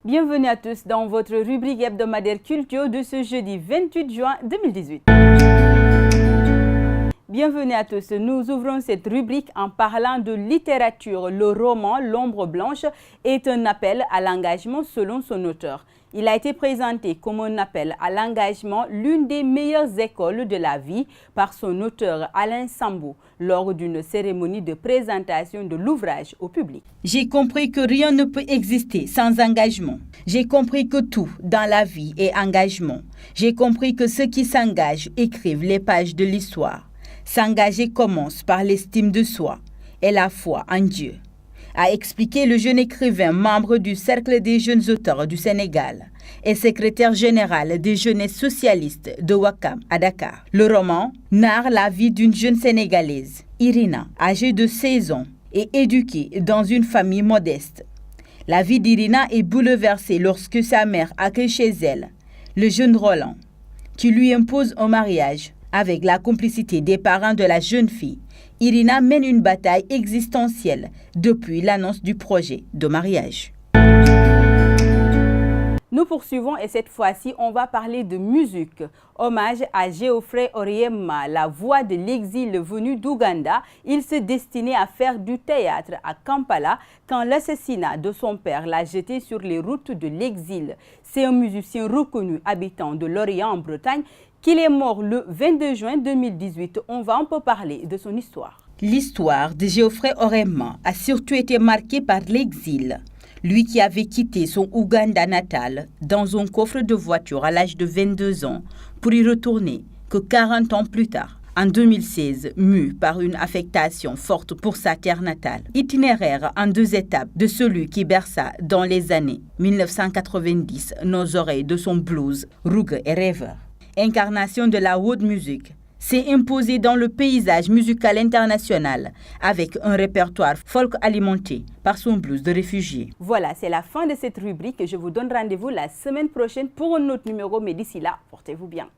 Bienvenue à tous dans votre rubrique hebdomadaire culture de ce jeudi 28 juin 2018. Bienvenue à tous. Nous ouvrons cette rubrique en parlant de littérature. Le roman L'Ombre Blanche est un appel à l'engagement selon son auteur. Il a été présenté comme un appel à l'engagement, l'une des meilleures écoles de la vie, par son auteur Alain Sambou, lors d'une cérémonie de présentation de l'ouvrage au public. J'ai compris que rien ne peut exister sans engagement. J'ai compris que tout dans la vie est engagement. J'ai compris que ceux qui s'engagent écrivent les pages de l'histoire. S'engager commence par l'estime de soi et la foi en Dieu, a expliqué le jeune écrivain membre du Cercle des jeunes auteurs du Sénégal et secrétaire général des jeunesses socialistes de Ouakam à Dakar. Le roman narre la vie d'une jeune Sénégalaise, Irina, âgée de 16 ans et éduquée dans une famille modeste. La vie d'Irina est bouleversée lorsque sa mère accueille chez elle le jeune Roland, qui lui impose un mariage. Avec la complicité des parents de la jeune fille, Irina mène une bataille existentielle depuis l'annonce du projet de mariage. Nous poursuivons et cette fois-ci, on va parler de musique. Hommage à Geoffrey Oryema, la voix de l'exil venu d'Ouganda. Il se destinait à faire du théâtre à Kampala quand l'assassinat de son père l'a jeté sur les routes de l'exil. C'est un musicien reconnu habitant de Lorient en Bretagne qu'il est mort le 22 juin 2018. On va un peu parler de son histoire. L'histoire de Geoffrey Oryema a surtout été marquée par l'exil. Lui qui avait quitté son Ouganda natal dans un coffre de voiture à l'âge de 22 ans pour y retourner que 40 ans plus tard, en 2016, mu par une affectation forte pour sa terre natale. Itinéraire en 2 étapes de celui qui berça dans les années 1990 nos oreilles de son blues, rugueux et rêveur. Incarnation de la world music, s'est imposé dans le paysage musical international avec un répertoire folk alimenté par son blues de réfugié. Voilà, c'est la fin de cette rubrique. Je vous donne rendez-vous la semaine prochaine pour un autre numéro, mais d'ici là, portez-vous bien.